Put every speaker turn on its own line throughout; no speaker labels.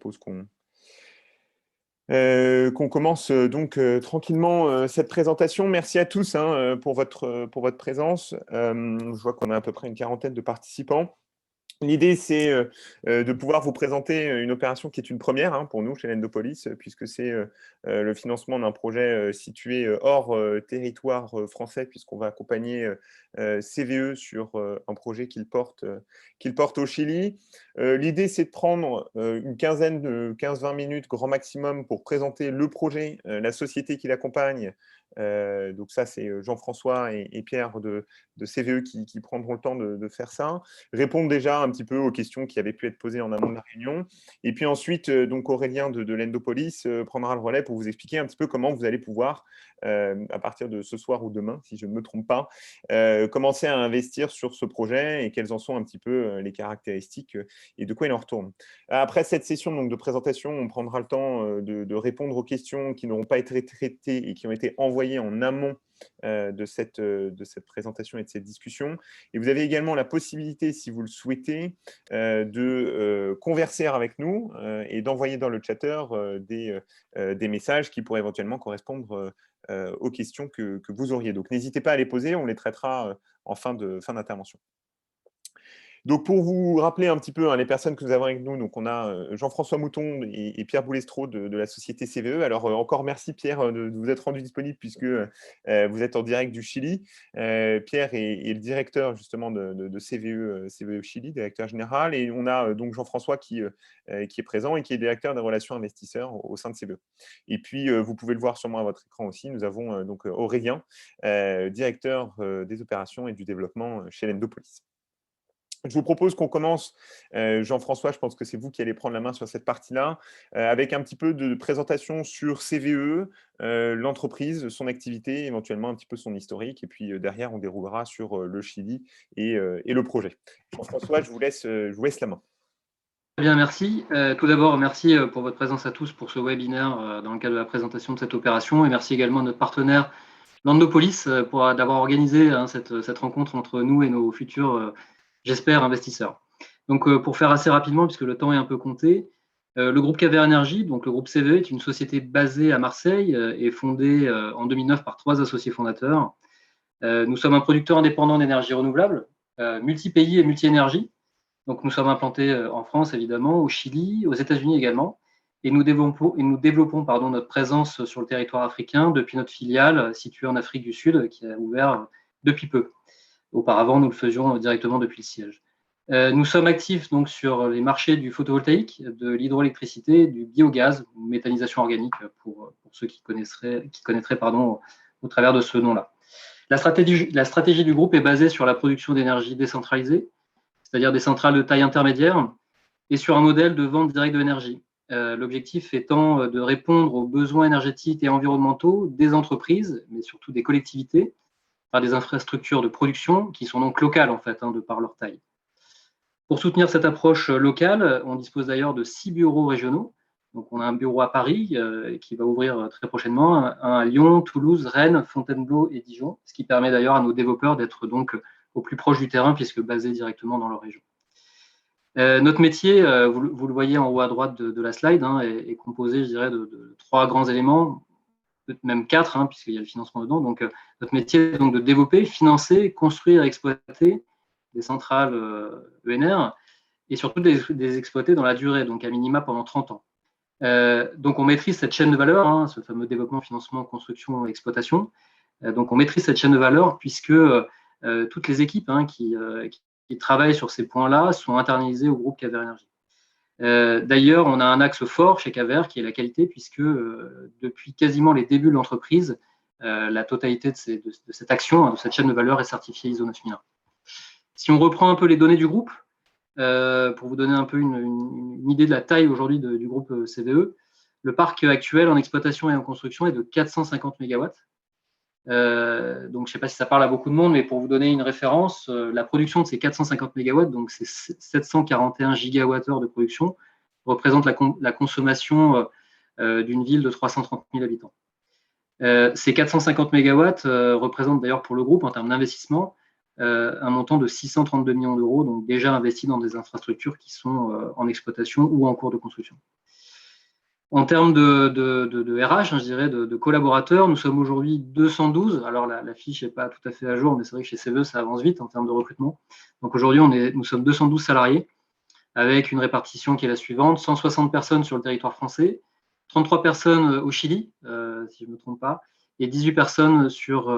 propose qu'on commence donc tranquillement cette présentation. Merci à tous pour votre présence. Je vois qu'on a à peu près une quarantaine de participants. L'idée, c'est de pouvoir vous présenter une opération qui est une première pour nous chez l'Endopolis, puisque c'est le financement d'un projet situé hors territoire français, puisqu'on va accompagner CVE sur un projet qu'il porte au Chili. L'idée, c'est de prendre une quinzaine de 15-20 minutes, grand maximum, pour présenter le projet, la société qui l'accompagne. Donc ça, c'est Jean-François et Pierre de CVE qui prendront le temps de faire ça. Répondre déjà un petit peu aux questions qui avaient pu être posées en amont de la réunion. Et puis ensuite, donc Aurélien de l'Endopolis prendra le relais pour vous expliquer un petit peu comment vous allez pouvoir, à partir de ce soir ou demain, si je ne me trompe pas, commencer à investir sur ce projet et quelles en sont un petit peu les caractéristiques et de quoi il en retourne. Après cette session donc, de présentation, on prendra le temps de répondre aux questions qui n'auront pas été traitées et qui ont été envoyées en amont de cette présentation et de cette discussion. Et vous avez également la possibilité, si vous le souhaitez, de converser avec nous et d'envoyer dans le chatter des messages qui pourraient éventuellement correspondre aux questions que vous auriez. Donc, n'hésitez pas à les poser, on les traitera en fin d'intervention. Donc, pour vous rappeler un petit peu les personnes que nous avons avec nous, donc on a Jean-François Mouton et Pierre Boulestreau de la société CVE. Alors, encore merci Pierre de vous être rendu disponible puisque vous êtes en direct du Chili. Pierre est le directeur justement de CVE Chili, directeur général. Et on a donc Jean-François qui est présent et qui est directeur des relations investisseurs au sein de CVE. Et puis, vous pouvez le voir sûrement à votre écran aussi, nous avons donc Aurélien, directeur des opérations et du développement chez l'Endopolis. Je vous propose qu'on commence, Jean-François, je pense que c'est vous qui allez prendre la main sur cette partie-là, avec un petit peu de présentation sur CVE, l'entreprise, son activité, éventuellement un petit peu son historique, et puis derrière, on déroulera sur le Chili et le projet. Jean-François, je vous laisse la main.
Bien, merci. Tout d'abord, merci pour votre présence à tous pour ce webinaire dans le cadre de la présentation de cette opération, et merci également à notre partenaire l'Endopolis d'avoir organisé cette rencontre entre nous et nos futurs j'espère, investisseurs. Donc, pour faire assez rapidement, puisque le temps est un peu compté, le groupe KVR Energy, donc le groupe CVE, est une société basée à Marseille et fondée en 2009 par 3 associés fondateurs. Nous sommes un producteur indépendant d'énergie renouvelable, multi-pays et multi-énergie. Donc, nous sommes implantés en France, évidemment, au Chili, aux États-Unis également. Et nous développons notre présence sur le territoire africain depuis notre filiale située en Afrique du Sud, qui a ouvert depuis peu. Auparavant, nous le faisions directement depuis le siège. Nous sommes actifs donc sur les marchés du photovoltaïque, de l'hydroélectricité, du biogaz, ou méthanisation organique pour ceux qui connaîtraient au travers de ce nom-là. La stratégie du groupe est basée sur la production d'énergie décentralisée, c'est-à-dire des centrales de taille intermédiaire, et sur un modèle de vente directe de l'énergie. L'objectif étant de répondre aux besoins énergétiques et environnementaux des entreprises, mais surtout des collectivités, par des infrastructures de production qui sont donc locales en fait, de par leur taille. Pour soutenir cette approche locale, on dispose d'ailleurs de 6 bureaux régionaux. Donc on a un bureau à Paris qui va ouvrir très prochainement, un à Lyon, Toulouse, Rennes, Fontainebleau et Dijon, ce qui permet d'ailleurs à nos développeurs d'être donc au plus proche du terrain puisque basés directement dans leur région. Notre métier, vous le voyez en haut à droite de la slide, est composé, je dirais, de 3 grands éléments, même 4, puisqu'il y a le financement dedans. Donc, notre métier est donc de développer, financer, construire et exploiter des centrales ENR et surtout de les exploiter dans la durée, donc à minima pendant 30 ans. Donc, on maîtrise cette chaîne de valeur, ce fameux développement, financement, construction et exploitation. Donc, on maîtrise cette chaîne de valeur puisque toutes les équipes qui travaillent sur ces points-là sont internalisées au groupe KVR Energy. D'ailleurs, on a un axe fort chez KVR qui est la qualité, puisque depuis quasiment les débuts de l'entreprise, la totalité de cette action, de cette chaîne de valeur est certifiée ISO 9001. Si on reprend un peu les données du groupe, pour vous donner un peu une idée de la taille aujourd'hui du groupe CVE, le parc actuel en exploitation et en construction est de 450 MW. Donc, je ne sais pas si ça parle à beaucoup de monde, mais pour vous donner une référence, la production de ces 450 MW, donc c'est 741 gigawattheures de production, représente la consommation d'une ville de 330 000 habitants. Ces 450 MW représentent d'ailleurs pour le groupe, en termes d'investissement, un montant de 632 millions d'euros, donc déjà investis dans des infrastructures qui sont en exploitation ou en cours de construction. En termes de RH, je dirais, de collaborateurs, nous sommes aujourd'hui 212. Alors, la fiche n'est pas tout à fait à jour, mais c'est vrai que chez CVE, ça avance vite en termes de recrutement. Donc, aujourd'hui, nous sommes 212 salariés avec une répartition qui est la suivante. 160 personnes sur le territoire français, 33 personnes au Chili, si je ne me trompe pas, et 18 personnes sur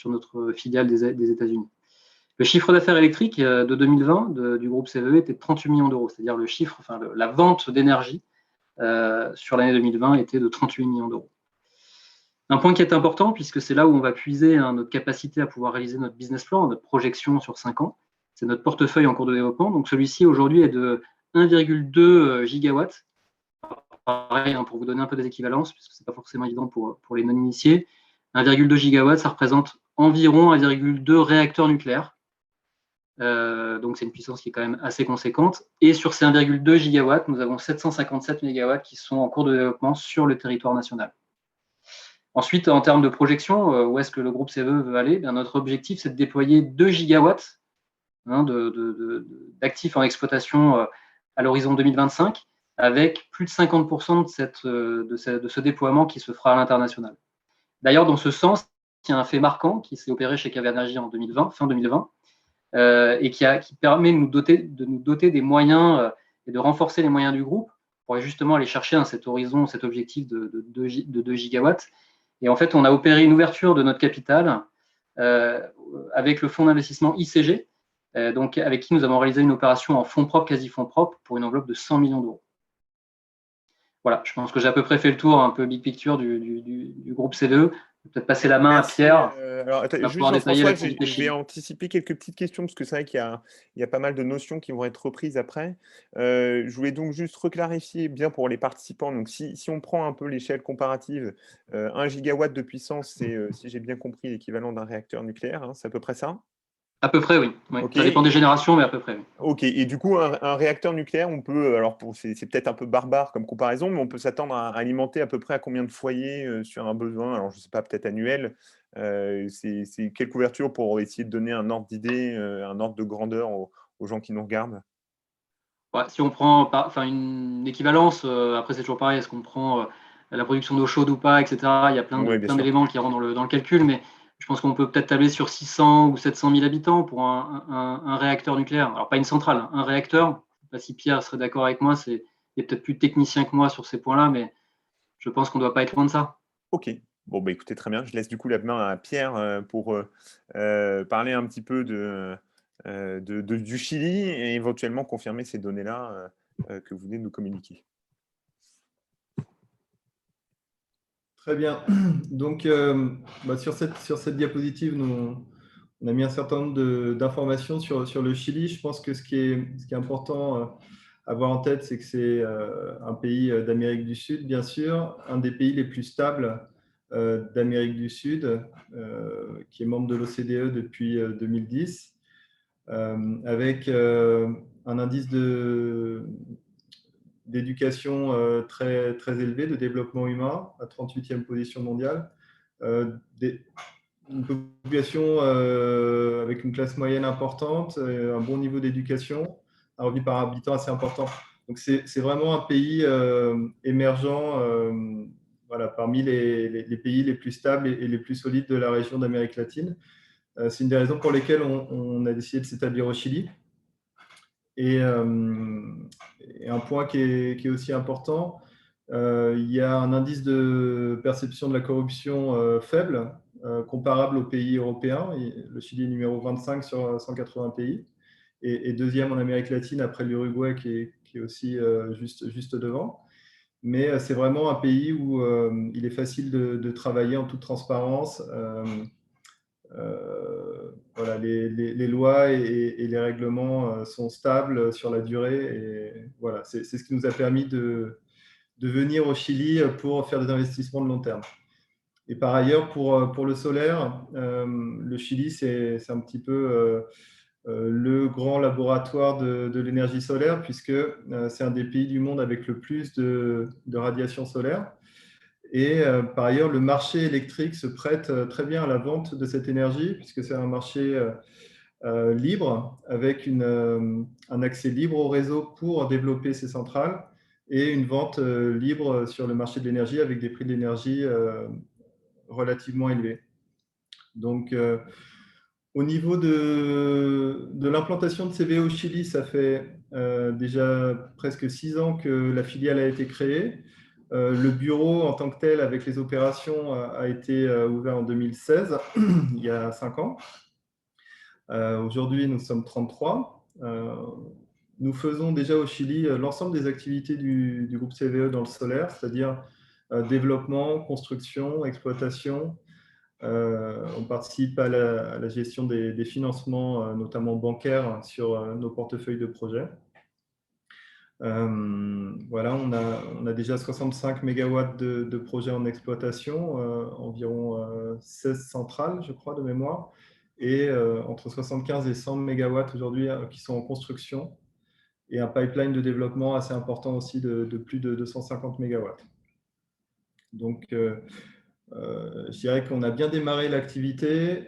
notre filiale des États-Unis. Le chiffre d'affaires électrique de 2020 du groupe CVE était de 38 millions d'euros, c'est-à-dire la vente d'énergie sur l'année 2020 était de 38 millions d'euros. Un point qui est important, puisque c'est là où on va puiser notre capacité à pouvoir réaliser notre business plan, notre projection sur 5 ans, c'est notre portefeuille en cours de développement. Donc celui-ci aujourd'hui est de 1,2 gigawatts. Pareil, pour vous donner un peu des équivalences, puisque ce n'est pas forcément évident pour les non-initiés. 1,2 gigawatts, ça représente environ 1,2 réacteurs nucléaires. Donc c'est une puissance qui est quand même assez conséquente. Et sur ces 1,2 gigawatts, nous avons 757 mégawatts qui sont en cours de développement sur le territoire national. Ensuite, en termes de projection, où est-ce que le groupe CVE veut aller? Notre objectif, c'est de déployer 2 gigawatts d'actifs en exploitation à l'horizon 2025, avec plus de 50% de ce déploiement qui se fera à l'international. D'ailleurs, dans ce sens, il y a un fait marquant qui s'est opéré chez Cavernergie en 2020, fin 2020, et qui permet de nous doter des moyens et de renforcer les moyens du groupe pour justement aller chercher cet horizon, cet objectif de 2 gigawatts. Et en fait, on a opéré une ouverture de notre capital avec le fonds d'investissement ICG, donc avec qui nous avons réalisé une opération en fonds propres, quasi fonds propres, pour une enveloppe de 100 millions d'euros. Voilà, je pense que j'ai à peu près fait le tour, un peu big picture du groupe CVE. Peut-être passer la main à Pierre.
Alors, juste Jean-François, je vais anticiper quelques petites questions, parce que c'est vrai qu'il y a pas mal de notions qui vont être reprises après. Je voulais donc juste reclarifier bien pour les participants. Donc, si on prend un peu l'échelle comparative, 1 gigawatt de puissance, c'est, si j'ai bien compris, l'équivalent d'un réacteur nucléaire. Hein, c'est à peu près ça?
À peu près, oui.
Okay.
Ça dépend des générations, mais à peu près, oui.
Ok, et du coup, un réacteur nucléaire, on peut, alors c'est peut-être un peu barbare comme comparaison, mais on peut s'attendre à alimenter à peu près à combien de foyers sur un besoin? Alors, je ne sais pas, peut-être annuel. C'est quelle couverture pour essayer de donner un ordre d'idée, un ordre de grandeur aux gens qui nous regardent?
Ouais, si on prend une équivalence, après c'est toujours pareil, est-ce qu'on prend la production d'eau chaude ou pas, etc. Il y a plein d'éléments qui rentrent dans le calcul, mais je pense qu'on peut peut-être tabler sur 600 ou 700 000 habitants pour un réacteur nucléaire. Alors, pas une centrale, hein, un réacteur. Je ne sais pas si Pierre serait d'accord avec moi, il est peut-être plus technicien que moi sur ces points-là, mais je pense qu'on ne doit pas être loin de ça.
Ok. Bon, bah, écoutez, très bien. Je laisse du coup la main à Pierre pour parler un petit peu du Chili et éventuellement confirmer ces données-là que vous venez de nous communiquer.
Très bien. Donc, sur cette diapositive, on a mis un certain nombre d'informations sur le Chili. Je pense que ce qui est important à avoir en tête, c'est que c'est un pays d'Amérique du Sud, bien sûr, un des pays les plus stables d'Amérique du Sud, qui est membre de l'OCDE depuis 2010, avec un indice d'éducation très, très élevé, de développement humain, à 38e position mondiale, une population avec une classe moyenne importante, un bon niveau d'éducation, un revenu par habitant assez important. Donc c'est vraiment un pays émergent parmi les pays les plus stables et les plus solides de la région d'Amérique latine. C'est une des raisons pour lesquelles on a décidé de s'établir au Chili. Et un point qui est aussi important, il y a un indice de perception de la corruption faible, comparable aux pays européens. Le Chili est numéro 25 sur 180 pays et deuxième en Amérique latine après l'Uruguay qui est aussi juste devant. Mais c'est vraiment un pays où il est facile de travailler en toute transparence. Les lois et les règlements sont stables sur la durée. Et voilà, c'est ce qui nous a permis de venir au Chili pour faire des investissements de long terme. Et par ailleurs, pour le solaire, le Chili, c'est un petit peu le grand laboratoire de l'énergie solaire, puisque c'est un des pays du monde avec le plus de radiation solaire. Et par ailleurs, le marché électrique se prête très bien à la vente de cette énergie, puisque c'est un marché libre, avec un accès libre au réseau pour développer ces centrales, et une vente libre sur le marché de l'énergie avec des prix de l'énergie relativement élevés. Donc, au niveau de l'implantation de CVE au Chili, ça fait déjà presque 6 ans que la filiale a été créée. Le bureau en tant que tel, avec les opérations, a été ouvert en 2016, il y a 5 ans. Aujourd'hui, nous sommes 33. Nous faisons déjà au Chili l'ensemble des activités du groupe CVE dans le solaire, c'est-à-dire développement, construction, exploitation. On participe à la gestion des financements, notamment bancaires, sur nos portefeuilles de projets. Voilà, on a déjà 65 MW de projets en exploitation, environ 16 centrales, je crois, de mémoire, et entre 75 et 100 MW aujourd'hui qui sont en construction, et un pipeline de développement assez important aussi de plus de 250 MW. Donc, je dirais qu'on a bien démarré l'activité.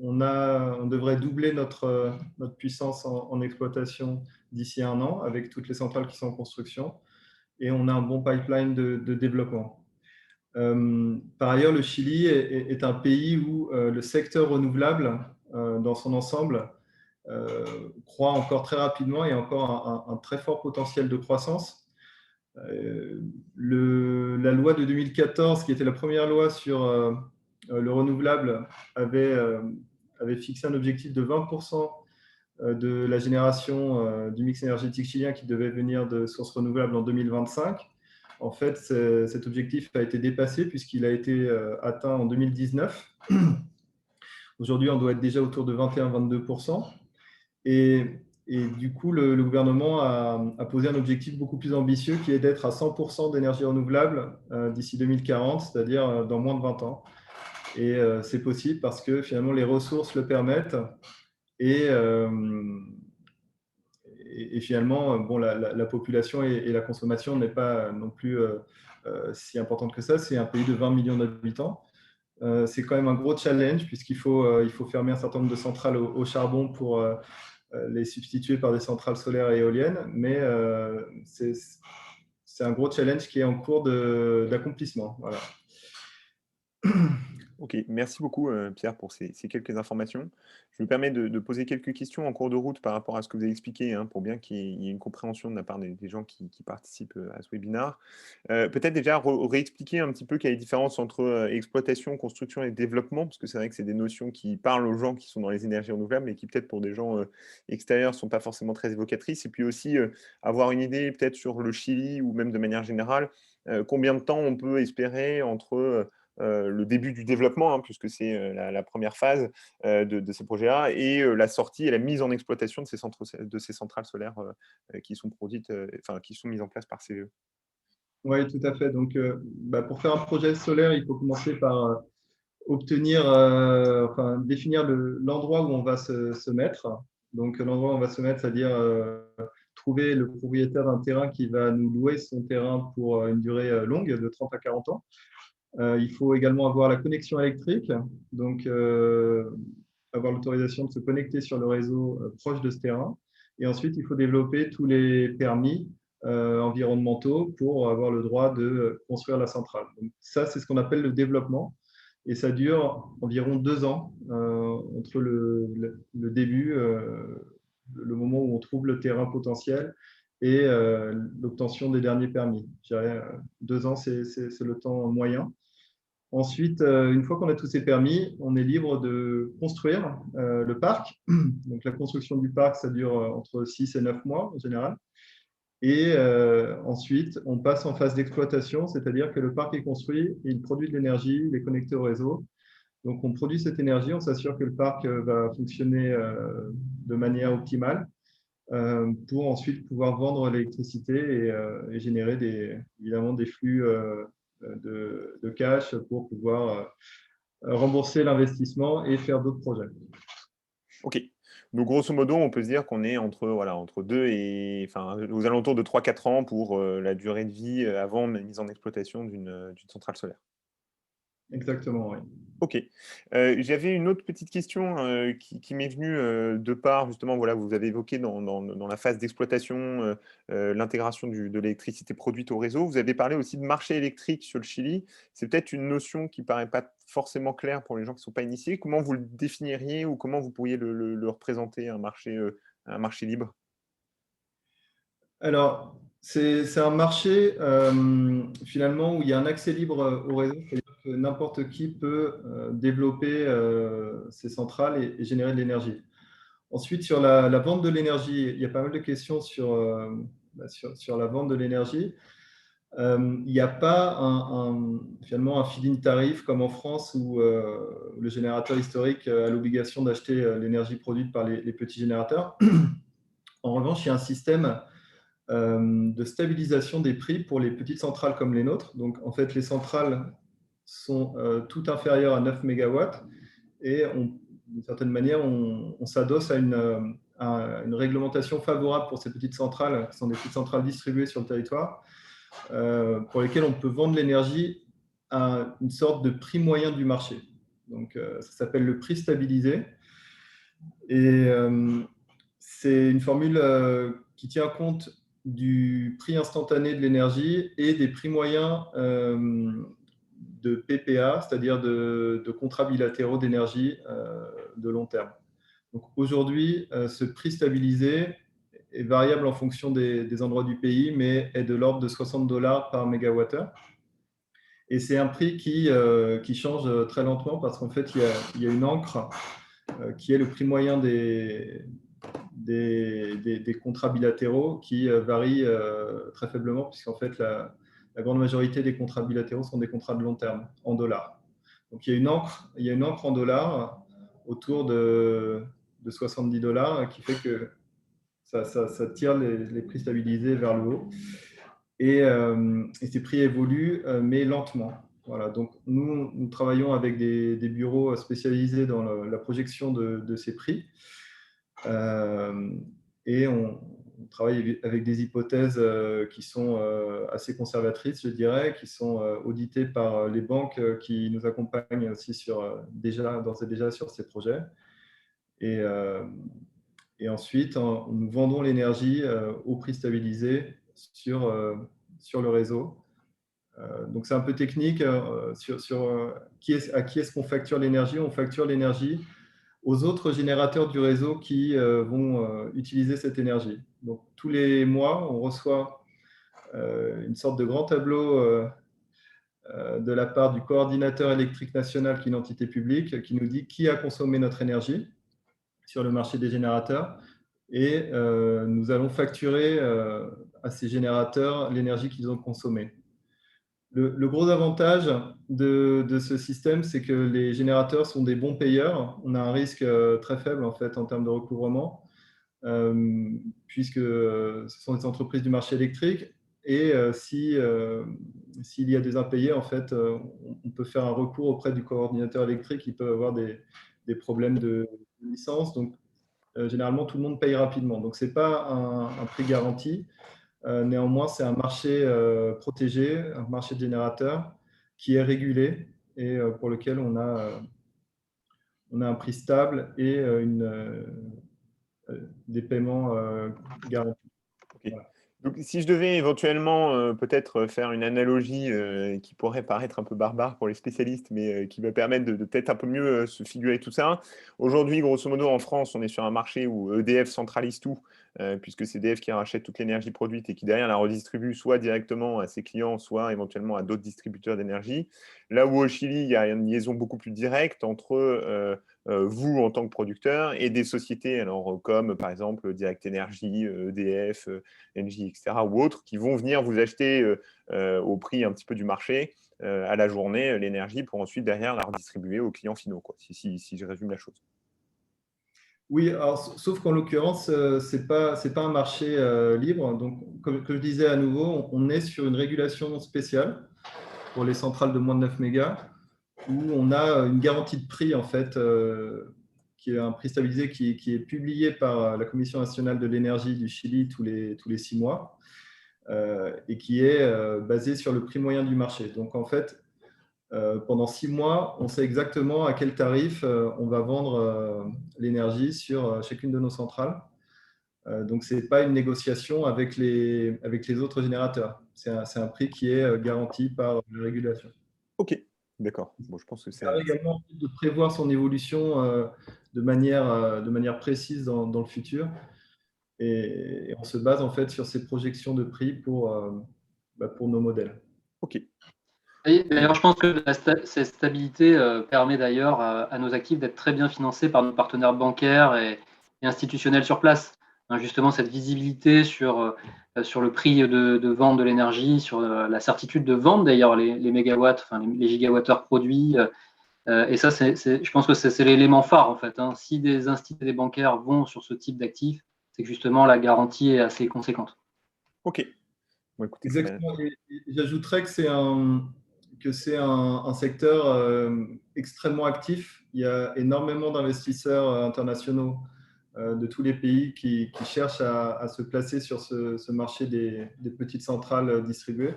On devrait doubler notre puissance en exploitation d'ici 1 an avec toutes les centrales qui sont en construction. Et on a un bon pipeline de développement. Par ailleurs, le Chili est un pays où le secteur renouvelable, dans son ensemble, croît encore très rapidement et a encore un très fort potentiel de croissance. La loi de 2014, qui était la première loi sur le renouvelable, avait fixé un objectif de 20% de la génération du mix énergétique chilien qui devait venir de sources renouvelables en 2025. En fait, cet objectif a été dépassé puisqu'il a été atteint en 2019. Aujourd'hui, on doit être déjà autour de 21-22%. Et du coup, le gouvernement a posé un objectif beaucoup plus ambitieux qui est d'être à 100% d'énergie renouvelable d'ici 2040, c'est-à-dire dans moins de 20 ans. Et c'est possible parce que finalement, les ressources le permettent. Et finalement, bon, la population et la consommation n'est pas non plus si importante que ça. C'est un pays de 20 millions d'habitants. C'est quand même un gros challenge puisqu'il faut fermer un certain nombre de centrales au charbon pour les substituer par des centrales solaires et éoliennes, mais c'est un gros challenge qui est en cours d'accomplissement. Voilà.
Ok, merci beaucoup Pierre pour ces quelques informations. Je me permets de poser quelques questions en cours de route par rapport à ce que vous avez expliqué, hein, pour bien qu'il y ait une compréhension de la part des gens qui participent à ce webinaire. Peut-être déjà réexpliquer un petit peu quelle est la différence entre exploitation, construction et développement, parce que c'est vrai que c'est des notions qui parlent aux gens qui sont dans les énergies renouvelables, mais qui peut-être pour des gens extérieurs ne sont pas forcément très évocatrices. Et puis aussi avoir une idée peut-être sur le Chili ou même de manière générale, combien de temps on peut espérer entre le début du développement, hein, puisque c'est la première phase de ces projets-là, et la sortie et la mise en exploitation de ces centrales solaires qui sont produites, qui sont mises en place par CVE.
Oui, tout à fait. Donc, pour faire un projet solaire, il faut commencer par définir l'endroit où on va se mettre. Donc, l'endroit où on va se mettre, c'est-à-dire trouver le propriétaire d'un terrain qui va nous louer son terrain pour une durée longue, de 30 à 40 ans. Il faut également avoir la connexion électrique, donc avoir l'autorisation de se connecter sur le réseau proche de ce terrain. Et ensuite, il faut développer tous les permis environnementaux pour avoir le droit de construire la centrale. Donc, ça, c'est ce qu'on appelle le développement. Et ça dure environ 2 ans entre le début, le moment où on trouve le terrain potentiel, et l'obtention des derniers permis. Je dirais 2 ans, c'est le temps moyen. Ensuite, une fois qu'on a tous ces permis, on est libre de construire le parc. Donc, la construction du parc, ça dure entre 6 et 9 mois en général. Et ensuite, on passe en phase d'exploitation, c'est-à-dire que le parc est construit, il produit de l'énergie, il est connecté au réseau. Donc, on produit cette énergie, on s'assure que le parc va fonctionner de manière optimale pour ensuite pouvoir vendre l'électricité et générer évidemment des flux de cash pour pouvoir rembourser l'investissement et faire d'autres projets.
Ok. Donc, grosso modo, on peut se dire qu'on est entre 2 et aux alentours de 3-4 ans pour la durée de vie avant la mise en exploitation d'une centrale solaire.
Exactement, oui.
Ok. J'avais une autre petite question qui m'est venue de part, justement, voilà, vous avez évoqué dans la phase d'exploitation l'intégration de l'électricité produite au réseau. Vous avez parlé aussi de marché électrique sur le Chili. C'est peut-être une notion qui ne paraît pas forcément claire pour les gens qui ne sont pas initiés. Comment vous le définiriez ou comment vous pourriez le représenter, un marché libre?
Alors, c'est un marché finalement où il y a un accès libre au réseau, c'est-à-dire que n'importe qui peut développer ses centrales et générer de l'énergie. Ensuite, sur la vente de l'énergie, il y a pas mal de questions sur la vente de l'énergie. Il n'y a pas finalement un feed-in tarif comme en France où le générateur historique a l'obligation d'acheter l'énergie produite par les petits générateurs. En revanche, il y a un système de stabilisation des prix pour les petites centrales comme les nôtres. Donc, en fait, les centrales sont toutes inférieures à 9 MW et d'une certaine manière, on s'adosse à une réglementation favorable pour ces petites centrales, qui sont des petites centrales distribuées sur le territoire, pour lesquelles on peut vendre l'énergie à une sorte de prix moyen du marché. Donc, ça s'appelle le prix stabilisé. Et c'est une formule qui tient compte du prix instantané de l'énergie et des prix moyens de PPA, c'est-à-dire de contrats bilatéraux d'énergie de long terme. Donc aujourd'hui, ce prix stabilisé est variable en fonction des endroits du pays, mais est de l'ordre de $60 par mégawattheure. Et c'est un prix qui change très lentement parce qu'en fait, il y a une ancre qui est le prix moyen des contrats bilatéraux qui varient très faiblement, puisqu'en fait, la grande majorité des contrats bilatéraux sont des contrats de long terme, en dollars. Donc, il y a une ancre en dollars autour de $70 qui fait que ça tire les prix stabilisés vers le haut. Et ces prix évoluent, mais lentement. Voilà, donc nous travaillons avec des bureaux spécialisés dans la projection de ces prix. Et on travaille avec des hypothèses qui sont assez conservatrices, je dirais, qui sont auditées par les banques qui nous accompagnent aussi d'ores et déjà sur ces projets. Et ensuite, nous vendons l'énergie au prix stabilisé sur le réseau. Donc, c'est un peu technique sur à qui est-ce qu'on facture l'énergie. On facture l'énergie aux autres générateurs du réseau qui vont utiliser cette énergie. Donc, tous les mois, on reçoit une sorte de grand tableau de la part du coordinateur électrique national, qui est une entité publique, qui nous dit qui a consommé notre énergie sur le marché des générateurs. Et nous allons facturer à ces générateurs l'énergie qu'ils ont consommée. Le gros avantage de ce système, c'est que les générateurs sont des bons payeurs. On a un risque très faible en fait en termes de recouvrement, puisque ce sont des entreprises du marché électrique. Et s'il y a des impayés, en fait, on peut faire un recours auprès du coordinateur électrique. Il peut avoir des problèmes de licence. Donc, généralement, tout le monde paye rapidement. Donc, ce n'est pas un prix garanti. Néanmoins, c'est un marché protégé, un marché de générateurs qui est régulé et pour lequel on a un prix stable et des paiements garantis.
Okay. Voilà. Donc, si je devais éventuellement peut-être faire une analogie qui pourrait paraître un peu barbare pour les spécialistes, mais qui va permettre de peut-être un peu mieux se figurer tout ça. Aujourd'hui, grosso modo, en France, on est sur un marché où EDF centralise tout, puisque c'est EDF qui rachète toute l'énergie produite et qui derrière la redistribue soit directement à ses clients, soit éventuellement à d'autres distributeurs d'énergie. Là où au Chili, il y a une liaison beaucoup plus directe entre vous en tant que producteur et des sociétés alors, comme par exemple Direct Energy, EDF, Engie, etc., ou autres, qui vont venir vous acheter au prix un petit peu du marché à la journée l'énergie pour ensuite derrière la redistribuer aux clients finaux, quoi, si je résume la chose.
Oui, alors, sauf qu'en l'occurrence, ce n'est pas un marché libre. Donc, comme je disais à nouveau, on est sur une régulation spéciale pour les centrales de moins de 9 mégas, où on a une garantie de prix en fait, qui est un prix stabilisé qui est publié par la Commission nationale de l'énergie du Chili tous les 6 mois et qui est basé sur le prix moyen du marché. Donc, en fait, pendant 6 mois, on sait exactement à quel tarif on va vendre l'énergie sur chacune de nos centrales. Donc, ce n'est pas une négociation avec les autres générateurs. C'est un prix qui est garanti par la régulation.
Ok, d'accord. Bon, je pense que
Ça permet également de prévoir son évolution de manière précise dans le futur. Et on se base en fait sur ces projections de prix pour nos modèles.
Ok.
Et d'ailleurs, je pense que cette stabilité permet d'ailleurs à nos actifs d'être très bien financés par nos partenaires bancaires et institutionnels sur place. Hein, justement, cette visibilité sur le prix de vente de l'énergie, sur la certitude de vendre d'ailleurs les mégawatts, enfin les gigawattheures produits. Et ça, je pense que c'est l'élément phare en fait. Hein. Si des instituts et des bancaires vont sur ce type d'actifs, c'est que justement la garantie est assez conséquente.
Ok. Bon, écoutez,
Exactement. Et j'ajouterais que c'est un secteur extrêmement actif. Il y a énormément d'investisseurs internationaux de tous les pays qui cherchent à se placer sur ce marché des petites centrales distribuées.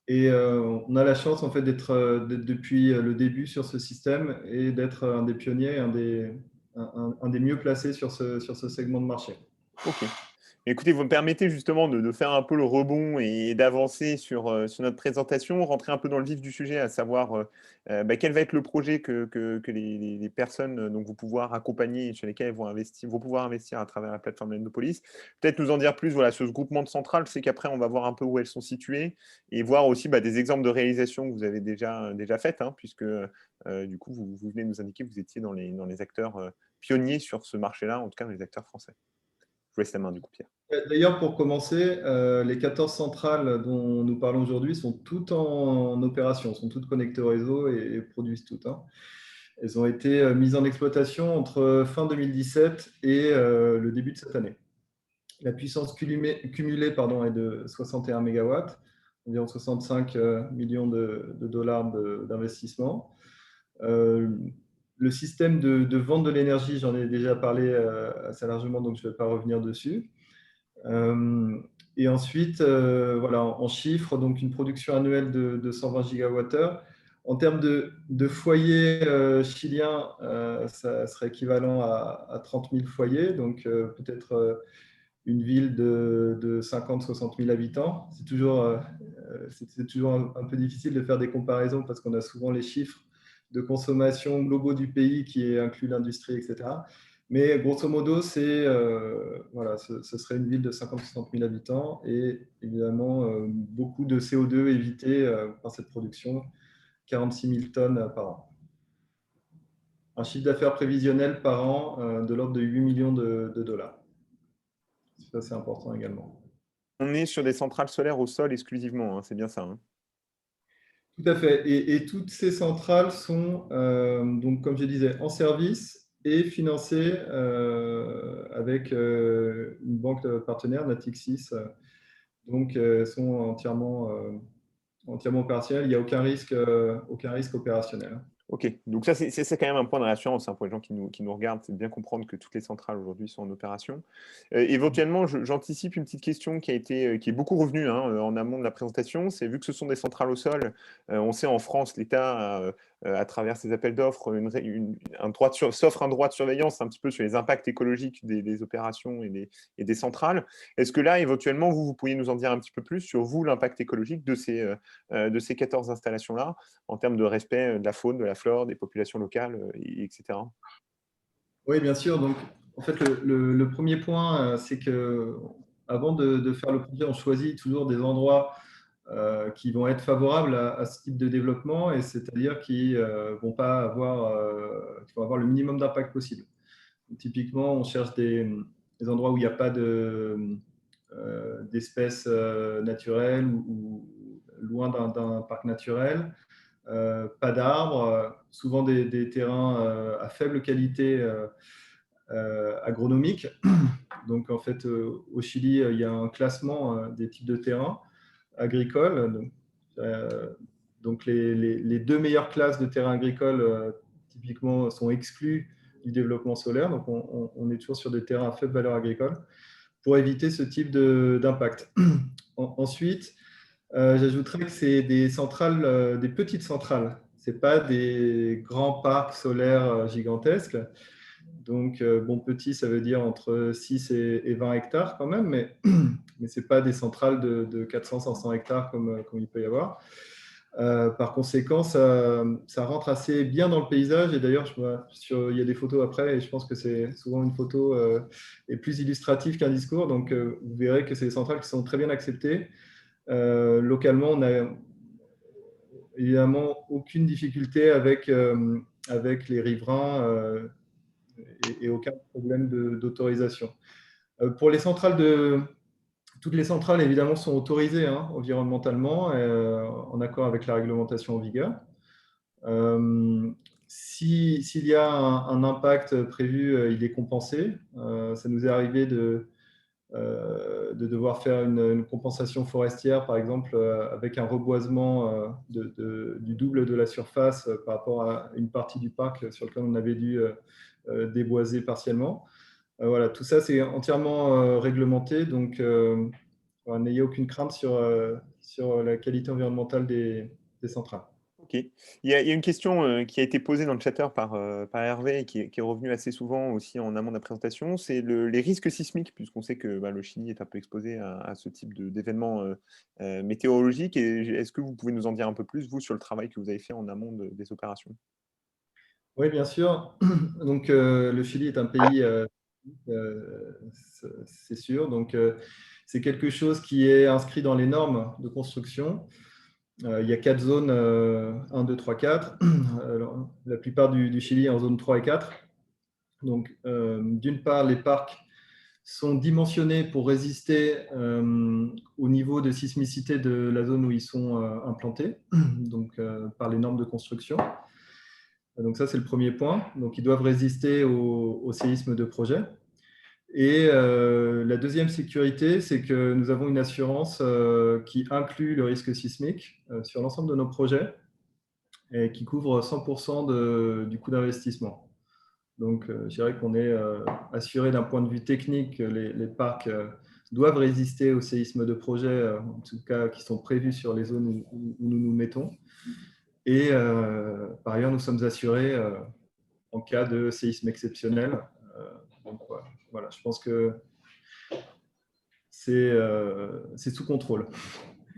Et on a la chance en fait d'être depuis le début sur ce système et d'être un des pionniers, un des mieux placés sur ce segment de marché.
Ok. Écoutez, vous me permettez justement de faire un peu le rebond et d'avancer sur notre présentation, rentrer un peu dans le vif du sujet, à savoir quel va être le projet que les personnes donc, vont pouvoir accompagner, sur lesquelles elles vont pouvoir investir à travers la plateforme Lendopolis. Peut-être nous en dire plus voilà, sur ce groupement de centrales, c'est qu'après, on va voir un peu où elles sont situées et voir aussi des exemples de réalisations que vous avez déjà faites, hein, puisque du coup, vous venez de nous indiquer que vous étiez dans les acteurs pionniers sur ce marché-là, en tout cas dans les acteurs français. Je vous laisse la main du coup, Pierre.
D'ailleurs, pour commencer, les 14 centrales dont nous parlons aujourd'hui sont toutes en opération, sont toutes connectées au réseau et produisent toutes. Hein. Elles ont été mises en exploitation entre fin 2017 et le début de cette année. La puissance cumulée est de 61 MW, environ 65 millions de dollars d'investissement. Le système de vente de l'énergie, j'en ai déjà parlé assez largement, donc je ne vais pas revenir dessus. Et ensuite, en chiffres, donc une production annuelle de 120 gigawattheures. En termes de foyers chiliens, ça serait équivalent à 30 000 foyers, donc peut-être une ville de 50-60 000 habitants. C'est toujours un peu difficile de faire des comparaisons parce qu'on a souvent les chiffres de consommation globaux du pays qui incluent l'industrie, etc. Mais grosso modo, ce serait une ville de 50-60 000 habitants et évidemment beaucoup de CO2 évité par cette production, 46 000 tonnes par an. Un chiffre d'affaires prévisionnel par an de l'ordre de 8 millions de dollars. Ça, c'est important également.
On est sur des centrales solaires au sol exclusivement, hein, c'est bien ça. Hein.
Tout à fait. Et toutes ces centrales sont, donc, comme je disais, en service et financées avec une banque partenaire, Natixis. Donc, elles sont entièrement opérationnelles. Il n'y a aucun risque opérationnel.
Ok, donc ça c'est quand même un point de rassurance hein, pour les gens qui nous regardent, c'est de bien comprendre que toutes les centrales aujourd'hui sont en opération. Éventuellement, j'anticipe une petite question qui est beaucoup revenue hein, en amont de la présentation, c'est vu que ce sont des centrales au sol, on sait en France, l'État, à travers ses appels d'offres, s'offre un droit de surveillance un petit peu sur les impacts écologiques des opérations et des centrales. Est-ce que là, éventuellement, vous pourriez nous en dire un petit peu plus sur vous, l'impact écologique de ces 14 installations-là, en termes de respect de la faune, de la flore, des populations locales, etc.
Oui, bien sûr. Donc, en fait, le premier point, c'est que avant de faire le projet, on choisit toujours des endroits qui vont être favorables à ce type de développement, et c'est-à-dire qui vont avoir le minimum d'impact possible. Donc, typiquement, on cherche des endroits où il n'y a pas d'espèces naturelles ou loin d'un parc naturel. Pas d'arbres, souvent des terrains à faible qualité agronomique. Donc, en fait, au Chili, il y a un classement des types de terrains agricoles. Donc les deux meilleures classes de terrains agricoles, typiquement, sont exclues du développement solaire. Donc, on est toujours sur des terrains à faible valeur agricole pour éviter ce type d'impact. Ensuite, j'ajouterais que c'est des centrales, des petites centrales. Ce n'est pas des grands parcs solaires gigantesques. Donc, bon, petit, ça veut dire entre 6 et 20 hectares quand même, mais ce n'est pas des centrales de 400-500 hectares comme il peut y avoir. Par conséquent, ça rentre assez bien dans le paysage. Et d'ailleurs, il y a des photos après, et je pense que c'est souvent une photo est plus illustrative qu'un discours. Donc, vous verrez que c'est des centrales qui sont très bien acceptées. Localement, on n'a évidemment aucune difficulté avec les riverains et aucun problème d'autorisation. Pour les centrales toutes les centrales, évidemment, sont autorisées environnementalement, en accord avec la réglementation en vigueur. S'il y a un impact prévu, il est compensé. Ça nous est arrivé de devoir faire une compensation forestière, par exemple, avec un reboisement du double de la surface par rapport à une partie du parc sur lequel on avait dû déboiser partiellement. Voilà, tout ça, c'est entièrement réglementé, donc n'ayez aucune crainte sur la qualité environnementale des centrales.
Ok. Il y a une question qui a été posée dans le chatter par Hervé et qui est revenue assez souvent aussi en amont de la présentation, c'est les risques sismiques, puisqu'on sait que le Chili est un peu exposé à ce type d'événements météorologiques. Est-ce que vous pouvez nous en dire un peu plus, vous, sur le travail que vous avez fait en amont des opérations?
Oui, bien sûr. Donc, le Chili est un pays, c'est sûr. Donc, c'est quelque chose qui est inscrit dans les normes de construction. Il y a 4 zones, 1, 2, 3, 4. Alors, la plupart du Chili est en zone 3 et 4. Donc, d'une part, les parcs sont dimensionnés pour résister au niveau de sismicité de la zone où ils sont implantés, donc par les normes de construction. Donc ça, c'est le premier point. Donc, ils doivent résister au séisme de projet. Et la deuxième sécurité, c'est que nous avons une assurance qui inclut le risque sismique sur l'ensemble de nos projets et qui couvre 100% du coût d'investissement. Donc, je dirais qu'on est assuré d'un point de vue technique que les parcs doivent résister au séisme de projet, en tout cas qui sont prévus sur les zones où nous nous mettons. Et par ailleurs, nous sommes assurés en cas de séisme exceptionnel. Donc, voilà, je pense que c'est sous contrôle.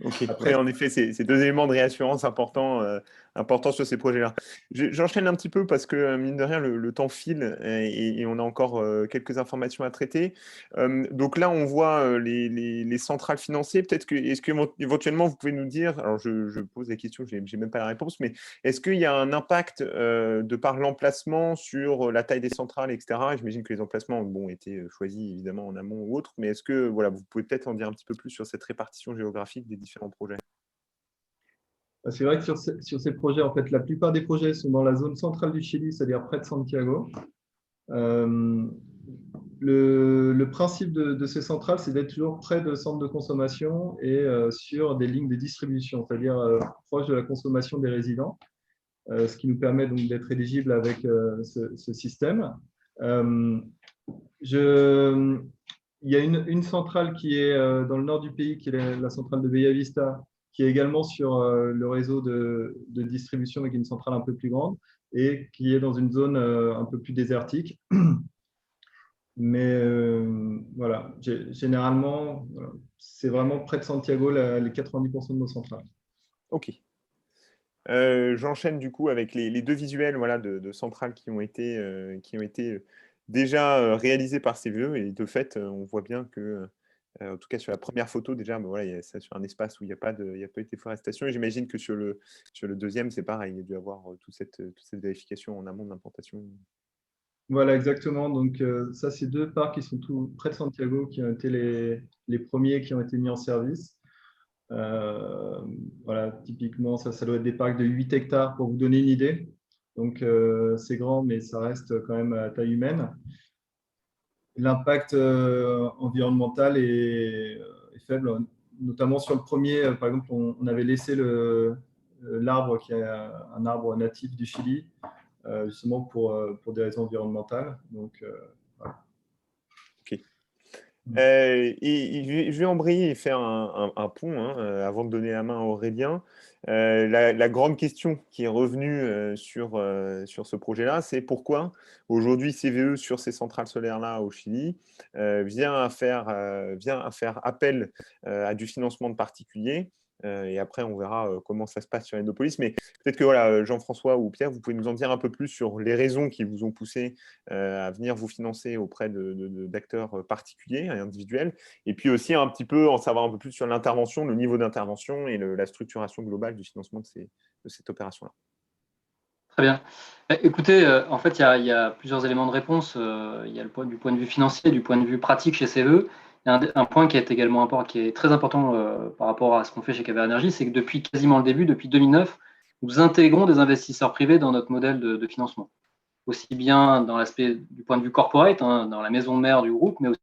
Ok. Après, en effet, c'est deux éléments de réassurance importants sur ces projets-là. J'enchaîne un petit peu parce que, mine de rien, le temps file et on a encore quelques informations à traiter. Donc là, on voit les centrales financées. Peut-être est-ce que éventuellement, vous pouvez nous dire, alors je pose la question, je n'ai même pas la réponse, mais est-ce qu'il y a un impact de par l'emplacement sur la taille des centrales, etc. J'imagine que les emplacements ont été choisis évidemment en amont ou autre, mais est-ce que vous pouvez peut-être en dire un petit peu plus sur cette répartition géographique des différents projets?
C'est vrai que sur ces projets, en fait, la plupart des projets sont dans la zone centrale du Chili, c'est-à-dire près de Santiago. Le principe de ces centrales, c'est d'être toujours près de centres de consommation et sur des lignes de distribution, c'est-à-dire proche de la consommation des résidents, ce qui nous permet donc d'être éligible avec ce système. Il y a une centrale qui est dans le nord du pays, qui est la centrale de Bellavista, qui est également sur le réseau de distribution avec une centrale un peu plus grande et qui est dans une zone un peu plus désertique. Mais voilà, généralement, c'est vraiment près de Santiago, les 90% de nos centrales.
Ok. J'enchaîne du coup avec les deux visuels de centrales qui ont été déjà réalisés par CVE. Et de fait, on voit bien que, en tout cas sur la première photo, déjà, il y a ça sur un espace où il n'y a pas eu de déforestation. Et j'imagine que sur le deuxième, c'est pareil, il y a dû avoir toute cette vérification en amont de l'implantation.
Voilà, exactement. Donc, ça, c'est 2 parcs qui sont tout près de Santiago, qui ont été les premiers qui ont été mis en service. Voilà, typiquement, ça doit être des parcs de 8 hectares pour vous donner une idée. Donc, c'est grand, mais ça reste quand même à taille humaine. L'impact environnemental est faible, notamment sur le premier. Par exemple, on avait laissé l'arbre, qui est un arbre natif du Chili, justement pour des raisons environnementales. Donc, voilà.
Ok. Je vais embrayer et faire un pont avant de donner la main à Aurélien. La grande question qui est revenue sur ce projet-là, c'est pourquoi aujourd'hui CVE sur ces centrales solaires-là au Chili vient à faire appel à du financement de particuliers. Et après, on verra comment ça se passe sur Endopolis. Mais peut-être que voilà, Jean-François ou Pierre, vous pouvez nous en dire un peu plus sur les raisons qui vous ont poussé à venir vous financer auprès d'acteurs particuliers et individuels. Et puis aussi un petit peu en savoir un peu plus sur l'intervention, le niveau d'intervention et la structuration globale du financement de cette opération-là.
Très bien. Écoutez, en fait, il y a plusieurs éléments de réponse. Il y a du point de vue financier, du point de vue pratique chez CVE. Il y a un point qui est également important, qui est très important par rapport à ce qu'on fait chez KVR Energy, c'est que depuis quasiment le début, depuis 2009, nous intégrons des investisseurs privés dans notre modèle de financement. Aussi bien dans l'aspect du point de vue corporate, dans la maison mère du groupe, mais aussi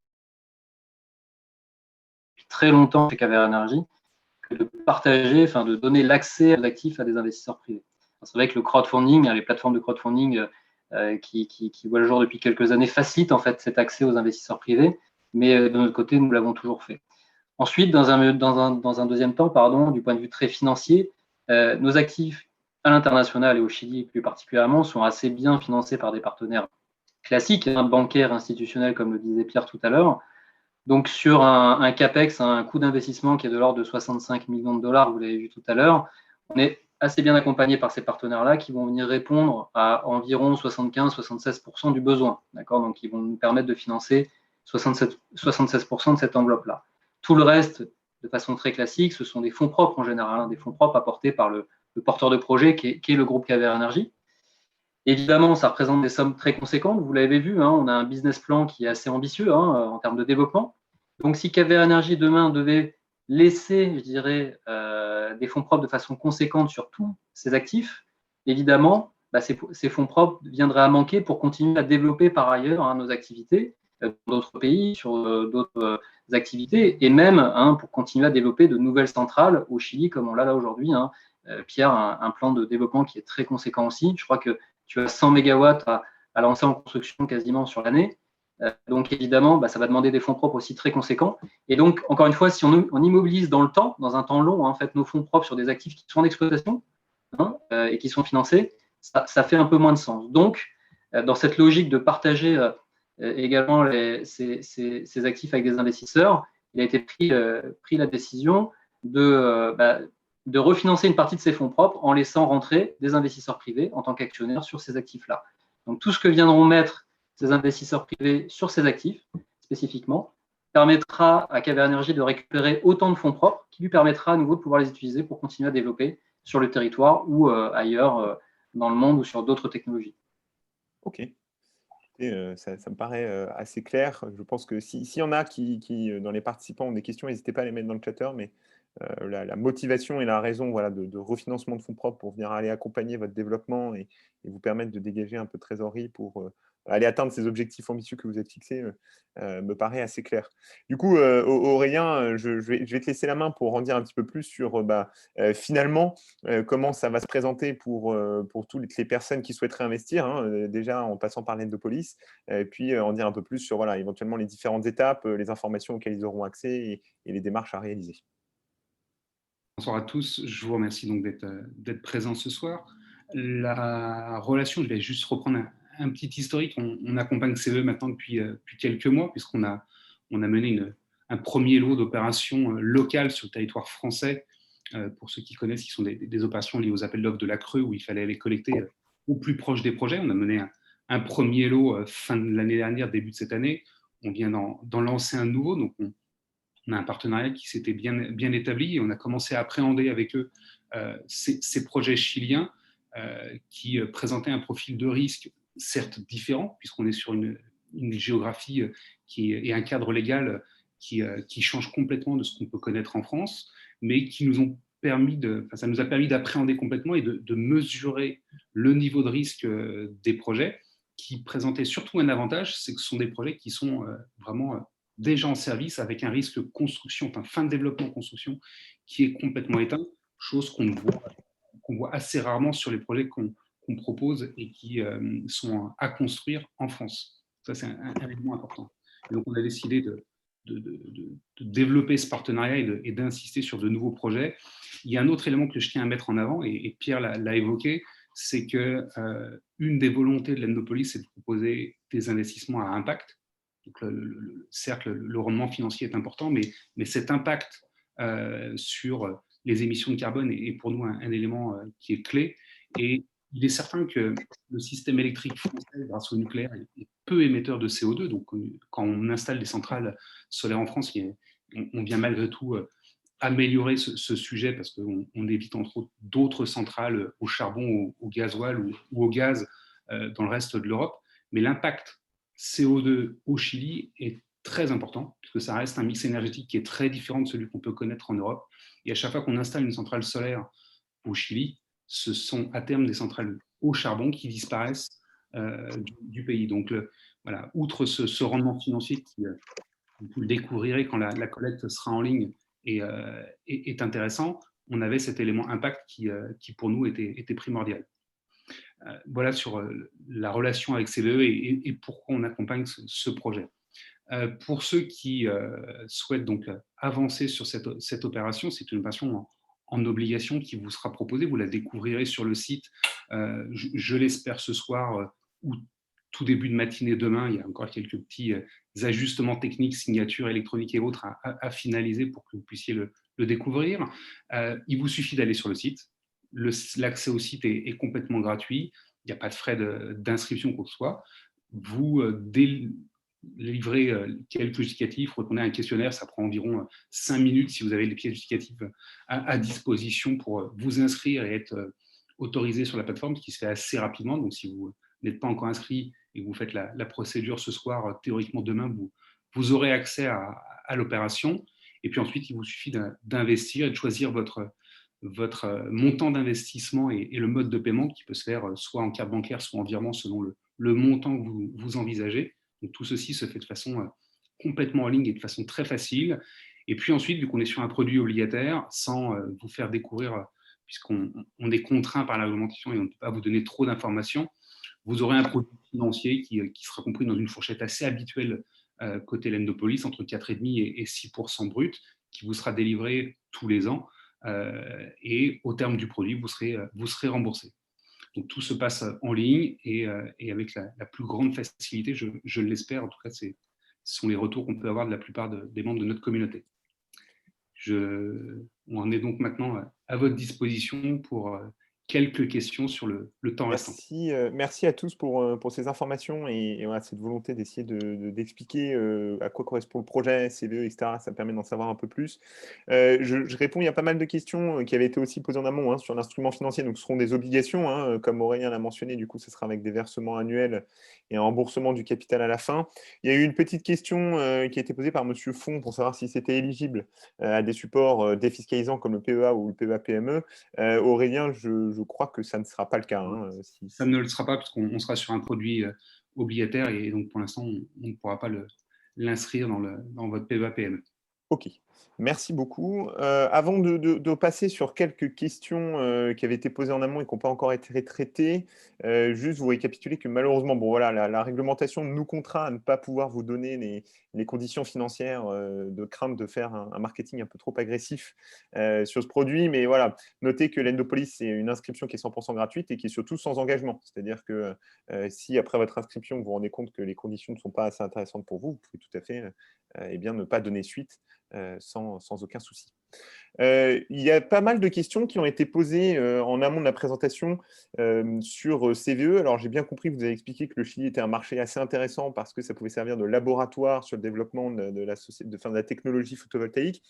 depuis très longtemps chez KVR Energy, que de partager, enfin de donner l'accès aux actifs à des investisseurs privés. C'est vrai que le crowdfunding, les plateformes de crowdfunding qui voient le jour depuis quelques années facilitent en fait cet accès aux investisseurs privés, mais de notre côté, nous l'avons toujours fait. Ensuite, dans un deuxième temps, du point de vue très financier, nos actifs à l'international et au Chili plus particulièrement sont assez bien financés par des partenaires classiques, bancaires, institutionnels, comme le disait Pierre tout à l'heure. Donc sur un CAPEX, un coût d'investissement qui est de l'ordre de 65 millions de dollars, vous l'avez vu tout à l'heure, on est assez bien accompagné par ces partenaires-là qui vont venir répondre à environ 75-76% du besoin. Donc ils vont nous permettre de financer 76% de cette enveloppe-là. Tout le reste, de façon très classique, ce sont des fonds propres en général, des fonds propres apportés par le porteur de projet qui est le groupe KVR Energy. Évidemment, ça représente des sommes très conséquentes. Vous l'avez vu, on a un business plan qui est assez ambitieux en termes de développement. Donc, si KVR Energy demain devait laisser, je dirais, des fonds propres de façon conséquente sur tous ses actifs, évidemment, ces fonds propres viendraient à manquer pour continuer à développer par ailleurs nos activités dans d'autres pays, sur d'autres activités, et même pour continuer à développer de nouvelles centrales au Chili, comme on l'a là aujourd'hui. Pierre, un plan de développement qui est très conséquent aussi. Je crois que tu as 100 mégawatts à lancer en construction quasiment sur l'année. Donc évidemment, ça va demander des fonds propres aussi très conséquents. Et donc, encore une fois, si on immobilise dans le temps, dans un temps long, en fait, nos fonds propres sur des actifs qui sont en exploitation et qui sont financés, ça fait un peu moins de sens. Donc, dans cette logique de partager également ces actifs avec des investisseurs, il a été pris la décision de refinancer une partie de ces fonds propres en laissant rentrer des investisseurs privés en tant qu'actionnaires sur ces actifs-là. Donc, tout ce que viendront mettre ces investisseurs privés sur ces actifs, spécifiquement, permettra à KVR Energy de récupérer autant de fonds propres qui lui permettra à nouveau de pouvoir les utiliser pour continuer à développer sur le territoire ou ailleurs dans le monde ou sur d'autres technologies.
Ok. Et, ça me paraît assez clair. Je pense que s'il y en a qui, dans les participants, ont des questions, n'hésitez pas à les mettre dans le chatter, mais la motivation et la raison de refinancement de fonds propres pour venir aller accompagner votre développement et vous permettre de dégager un peu de trésorerie pour aller atteindre ces objectifs ambitieux que vous êtes fixés me paraît assez clair. Du coup, Aurélien, je vais te laisser la main pour en dire un petit peu plus sur finalement comment ça va se présenter pour toutes les personnes qui souhaiteraient investir, déjà en passant par l'Endopolis, et puis en dire un peu plus sur éventuellement les différentes étapes, les informations auxquelles ils auront accès et les démarches à réaliser.
Bonsoir à tous, je vous remercie donc d'être présents ce soir. La relation, je vais juste reprendre un petit historique. On accompagne CVE maintenant depuis quelques mois, puisqu'on a mené un premier lot d'opérations locales sur le territoire français. Pour ceux qui connaissent, qui sont des opérations liées aux appels d'offres de la Creux, où il fallait aller collecter au plus proche des projets. On a mené un premier lot fin de l'année dernière, début de cette année. On vient d'en lancer un nouveau, donc on a un partenariat qui s'était bien établi et on a commencé à appréhender avec eux ces projets chiliens qui présentaient un profil de risque certes différent, puisqu'on est sur une géographie et un cadre légal qui change complètement de ce qu'on peut connaître en France, mais qui nous ont ça nous a permis d'appréhender complètement et de mesurer le niveau de risque des projets, qui présentaient surtout un avantage, c'est que ce sont des projets qui sont vraiment déjà en service avec un risque fin de développement construction qui est complètement éteint, chose qu'on voit assez rarement sur les projets qu'on qu'on propose et qui sont à construire en France. Ça, c'est un élément important. Et donc, on a décidé de développer ce partenariat et d'insister sur de nouveaux projets. Il y a un autre élément que je tiens à mettre en avant, et Pierre l'a évoqué, c'est qu'une des volontés de l'Endopolis, c'est de proposer des investissements à impact. Donc certes, le rendement financier est important, mais cet impact sur les émissions de carbone est pour nous un élément qui est clé. Et il est certain que le système électrique français, grâce au nucléaire, est peu émetteur de CO2. Donc, quand on installe des centrales solaires en France, on vient malgré tout améliorer ce sujet parce qu'on évite entre autres d'autres centrales au charbon, au gasoil ou au gaz dans le reste de l'Europe. Mais l'impact CO2 au Chili est très important, puisque ça reste un mix énergétique qui est très différent de celui qu'on peut connaître en Europe. Et à chaque fois qu'on installe une centrale solaire au Chili, ce sont à terme des centrales au charbon qui disparaissent du pays. Donc, voilà, outre ce rendement financier qui, vous le découvrirez quand la collecte sera en ligne, est intéressant, on avait cet élément impact qui pour nous était primordial. Voilà sur la relation avec CVE et pourquoi on accompagne ce projet. Pour ceux qui souhaitent donc avancer sur cette opération, c'est une opération en obligation qui vous sera proposée. Vous la découvrirez sur le site, je l'espère ce soir ou tout début de matinée demain. Il y a encore quelques petits ajustements techniques, signatures électroniques et autres à finaliser pour que vous puissiez le découvrir. Il vous suffit d'aller sur le site. L'accès au site est complètement gratuit. Il n'y a pas de frais d'inscription quoi que ce soit. Vous livrez quelques justificatifs, répondez à un questionnaire, ça prend environ 5 minutes si vous avez les pièces justificatives à disposition pour vous inscrire et être autorisé sur la plateforme, ce qui se fait assez rapidement. Donc, si vous n'êtes pas encore inscrit et que vous faites la procédure ce soir, théoriquement demain, vous aurez accès à l'opération. Et puis ensuite, il vous suffit d'investir et de choisir votre montant d'investissement et le mode de paiement qui peut se faire soit en carte bancaire, soit en virement selon le montant que vous envisagez. Donc, tout ceci se fait de façon complètement en ligne et de façon très facile. Et puis ensuite, vu qu'on est sur un produit obligataire, sans vous faire découvrir, puisqu'on est contraint par la réglementation et on ne peut pas vous donner trop d'informations, vous aurez un produit financier qui sera compris dans une fourchette assez habituelle côté l'Endopolis, entre 4,5 et 6% brut, qui vous sera délivré tous les ans. Et au terme du produit, vous serez remboursé. Donc, tout se passe en ligne et avec la plus grande facilité, je l'espère. En tout cas, ce sont les retours qu'on peut avoir de la plupart des membres de notre communauté. On en est donc maintenant à votre disposition pour quelques questions sur le temps restant.
Merci à tous pour ces informations et voilà, cette volonté d'essayer d'expliquer à quoi correspond le projet, CVE, etc. Ça me permet d'en savoir un peu plus. Je réponds, il y a pas mal de questions qui avaient été aussi posées en amont sur l'instrument financier. Donc, ce seront des obligations, comme Aurélien l'a mentionné. Du coup, ce sera avec des versements annuels et un remboursement du capital à la fin. Il y a eu une petite question qui a été posée par Monsieur Font pour savoir si c'était éligible à des supports défiscalisants comme le PEA ou le PEA-PME. Aurélien, je crois que ça ne sera pas le cas.
Ça ne le sera pas parce qu'on sera sur un produit obligataire et donc pour l'instant, on ne pourra pas l'inscrire dans votre PEA-PME.
Ok, merci beaucoup. Avant de passer sur quelques questions qui avaient été posées en amont et qui n'ont pas encore été traitées, juste vous récapituler que malheureusement, bon, voilà, la réglementation nous contraint à ne pas pouvoir vous donner les conditions financières de crainte de faire un marketing un peu trop agressif sur ce produit. Mais voilà, notez que l'Endopolis, c'est une inscription qui est 100% gratuite et qui est surtout sans engagement. C'est-à-dire que si après votre inscription, vous vous rendez compte que les conditions ne sont pas assez intéressantes pour vous, vous pouvez tout à fait ne pas donner suite sans aucun souci. Il y a pas mal de questions qui ont été posées en amont de la présentation sur CVE. Alors, j'ai bien compris que vous avez expliqué que le Chili était un marché assez intéressant parce que ça pouvait servir de laboratoire sur le développement de la technologie photovoltaïque.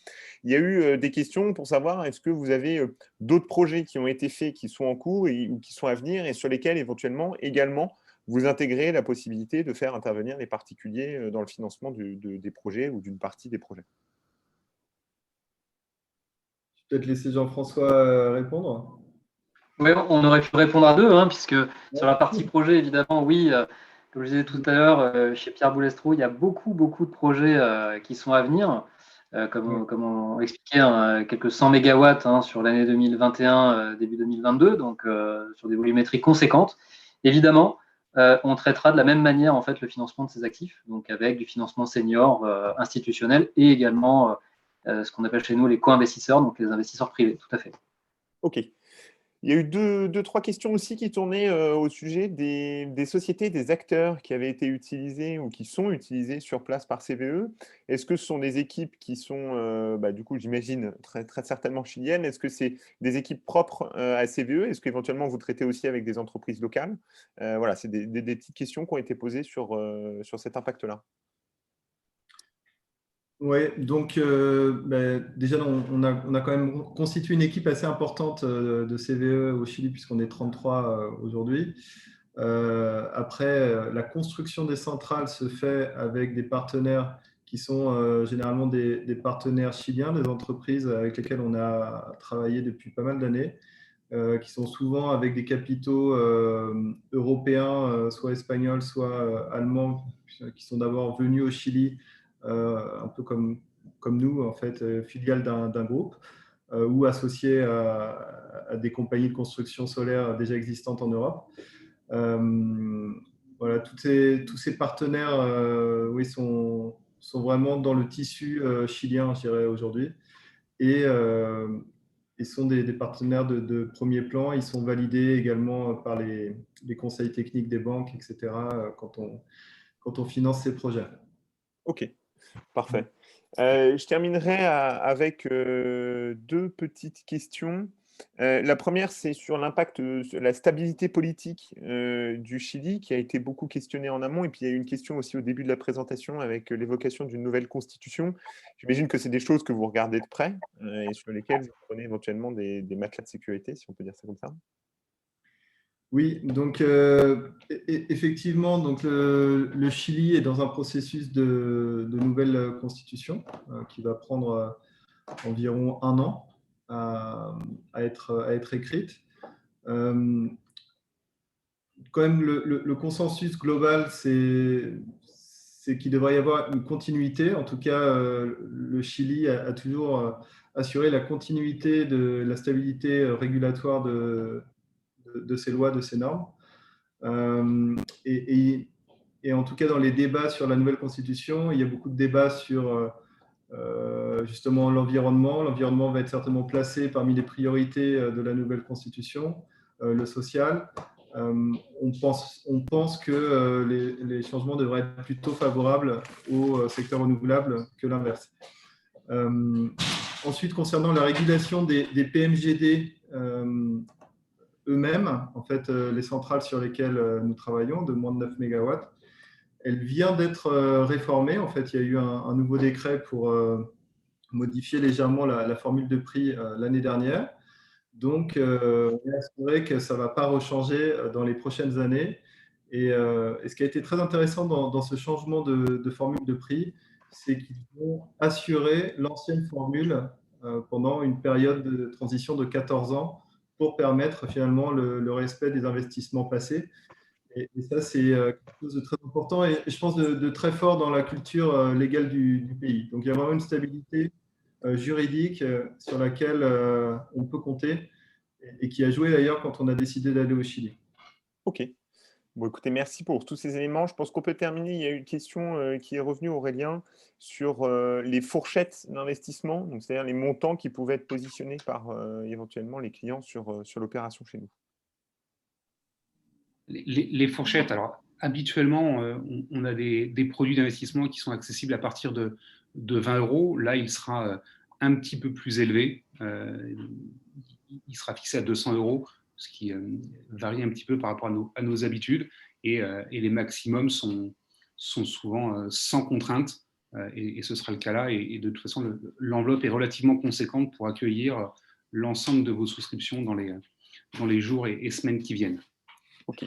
Il y a eu des questions pour savoir est-ce que vous avez d'autres projets qui ont été faits, qui sont en cours ou qui sont à venir et sur lesquels éventuellement également vous intégrez la possibilité de faire intervenir les particuliers dans le financement des projets ou d'une partie des projets.
Je vais peut-être laisser Jean-François répondre.
Oui, on aurait pu répondre à deux, puisque sur la partie projet, évidemment, oui, comme je disais tout à l'heure, chez Pierre Boulestro, il y a beaucoup de projets qui sont à venir. comme on l'expliquait, hein, quelques 100 mégawatts sur l'année 2021, début 2022, donc sur des volumétries conséquentes. Évidemment, on traitera de la même manière en fait le financement de ces actifs, donc avec du financement senior institutionnel et également ce qu'on appelle chez nous les co-investisseurs, donc les investisseurs privés, tout à fait.
Ok. Il y a eu deux, trois questions aussi qui tournaient au sujet des sociétés, des acteurs qui avaient été utilisés ou qui sont utilisés sur place par CVE. Est-ce que ce sont des équipes qui sont, du coup, j'imagine, très, très certainement chiliennes? Est-ce que c'est des équipes propres à CVE? Est-ce qu'éventuellement vous traitez aussi avec des entreprises locales? Voilà, c'est des petites questions qui ont été posées sur cet impact-là.
Oui, donc déjà, on a quand même constitué une équipe assez importante de CVE au Chili, puisqu'on est 33 aujourd'hui. Après, la construction des centrales se fait avec des partenaires qui sont généralement des partenaires chiliens, des entreprises avec lesquelles on a travaillé depuis pas mal d'années, qui sont souvent avec des capitaux européens, soit espagnols, soit allemands, qui sont d'abord venus au Chili, un peu comme nous, en fait, filiale d'un groupe, ou associés à des compagnies de construction solaire déjà existantes en Europe. Voilà, tous ces partenaires oui, sont vraiment dans le tissu chilien, je dirais, aujourd'hui. Et ils sont des partenaires de premier plan. Ils sont validés également par les conseils techniques des banques, etc., quand on finance ces projets.
Ok, parfait. Je terminerai avec deux petites questions. La première, c'est sur l'impact, la stabilité politique du Chili, qui a été beaucoup questionnée en amont. Et puis, il y a eu une question aussi au début de la présentation avec l'évocation d'une nouvelle constitution. J'imagine que c'est des choses que vous regardez de près et sur lesquelles vous prenez éventuellement des matelas de sécurité, si on peut dire ça comme ça.
Oui, donc effectivement, donc le Chili est dans un processus de nouvelle constitution qui va prendre environ 1 an à être écrite. Quand même, le consensus global, c'est qu'il devrait y avoir une continuité. En tout cas, le Chili a toujours assuré la continuité de la stabilité régulatoire de ces lois, de ces normes. Et en tout cas, dans les débats sur la nouvelle constitution, il y a beaucoup de débats sur justement l'environnement. L'environnement va être certainement placé parmi les priorités de la nouvelle constitution, le social. On pense que les changements devraient être plutôt favorables au secteur renouvelable que l'inverse. Ensuite, concernant la régulation des PMGD eux-mêmes, en fait, les centrales sur lesquelles nous travaillons, de moins de 9 MW, elle vient d'être réformée. En fait, il y a eu un nouveau décret pour modifier légèrement la formule de prix l'année dernière. Donc, on est assuré que ça ne va pas rechanger dans les prochaines années. Et ce qui a été très intéressant dans ce changement de formule de prix, c'est qu'ils vont assurer l'ancienne formule pendant une période de transition de 14 ans pour permettre finalement le respect des investissements passés. Et ça, c'est quelque chose de très important et je pense de très fort dans la culture légale du pays. Donc, il y a vraiment une stabilité juridique sur laquelle on peut compter et qui a joué d'ailleurs quand on a décidé d'aller au Chili.
Ok. Bon, écoutez, merci pour tous ces éléments. Je pense qu'on peut terminer. Il y a eu une question qui est revenue, Aurélien, sur les fourchettes d'investissement, donc c'est-à-dire les montants qui pouvaient être positionnés par éventuellement les clients sur l'opération chez nous.
Les fourchettes, alors habituellement, on a des produits d'investissement qui sont accessibles à partir de 20 euros. Là, il sera un petit peu plus élevé. Il sera fixé à 200 euros, ce qui varie un petit peu par rapport à nos habitudes. Et les maximums sont souvent sans contrainte. Et ce sera le cas là. Et de toute façon, l'enveloppe est relativement conséquente pour accueillir l'ensemble de vos souscriptions dans les jours et semaines qui viennent.
Ok.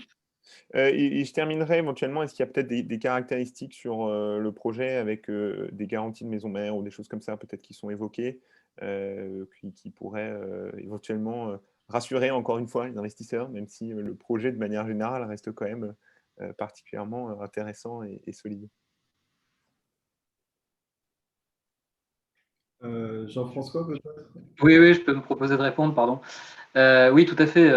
Et je terminerai éventuellement, est-ce qu'il y a peut-être des caractéristiques sur le projet avec des garanties de maison mère ou des choses comme ça, peut-être qui sont évoquées, qui pourraient éventuellement rassurer encore une fois les investisseurs, même si le projet de manière générale reste quand même particulièrement intéressant et solide.
Jean-François, peut-être?
Oui, oui, je peux me proposer de répondre, pardon. Oui, tout à fait.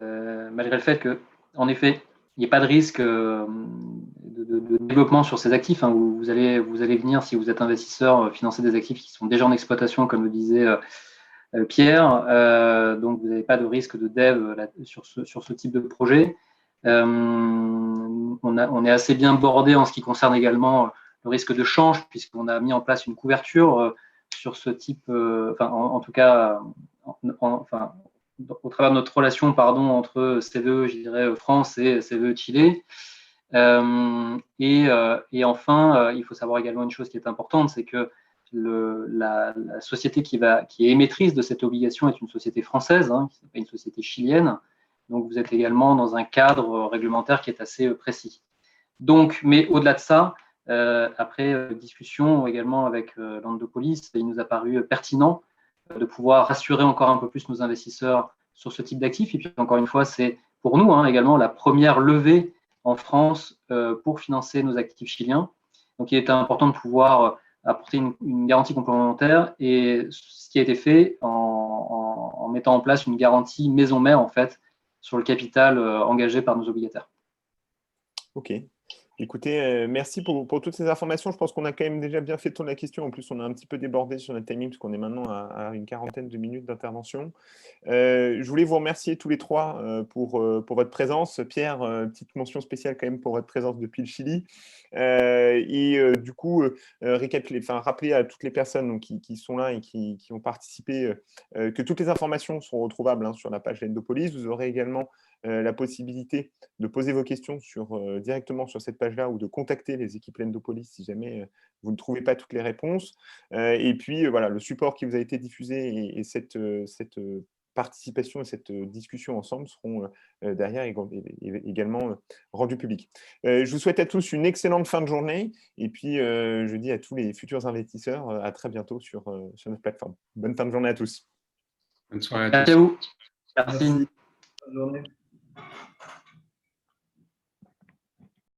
Malgré le fait que, en effet, il n'y ait pas de risque de développement sur ces actifs, hein, où vous allez venir, si vous êtes investisseur, financer des actifs qui sont déjà en exploitation, comme le disait Pierre. Donc, vous n'avez pas de risque de dev sur ce type de projet. On est assez bien bordé en ce qui concerne également le risque de change, puisqu'on a mis en place une couverture sur ce type, en tout cas, au travers de notre relation entre CVE, je dirais, France et CVE Chili. Et enfin, il faut savoir également une chose qui est importante, c'est que la société qui est émettrice de cette obligation est une société française, hein, qui n'est pas une société chilienne. Donc, vous êtes également dans un cadre réglementaire qui est assez précis. Donc, mais au-delà de ça, après discussion également avec Landopolis, il nous a paru pertinent de pouvoir rassurer encore un peu plus nos investisseurs sur ce type d'actifs. Et puis, encore une fois, c'est pour nous également la première levée en France pour financer nos actifs chiliens. Donc, il était important de pouvoir apporter une garantie complémentaire, et ce qui a été fait en mettant en place une garantie maison mère, en fait, sur le capital engagé par nos obligataires.
Ok. Écoutez, merci pour toutes ces informations. Je pense qu'on a quand même déjà bien fait le tour de la question. En plus, on a un petit peu débordé sur notre timing, parce qu'on est maintenant à une quarantaine de minutes d'intervention. Je voulais vous remercier tous les trois pour votre présence. Pierre, petite mention spéciale quand même pour votre présence depuis le Chili. Du coup, rappeler à toutes les personnes donc, qui sont là et qui ont participé que toutes les informations sont retrouvables sur la page Lendopolis. Vous aurez également la possibilité de poser vos questions directement sur cette page-là, ou de contacter les équipes Lendopolis si jamais vous ne trouvez pas toutes les réponses. Et puis, voilà, le support qui vous a été diffusé et cette participation et cette discussion ensemble seront derrière également rendus publics. Je vous souhaite à tous une excellente fin de journée, et puis je dis à tous les futurs investisseurs à très bientôt sur notre plateforme. Bonne fin de journée à tous.
Bonne soirée à tous.
Merci à vous.
Merci. Bonne journée.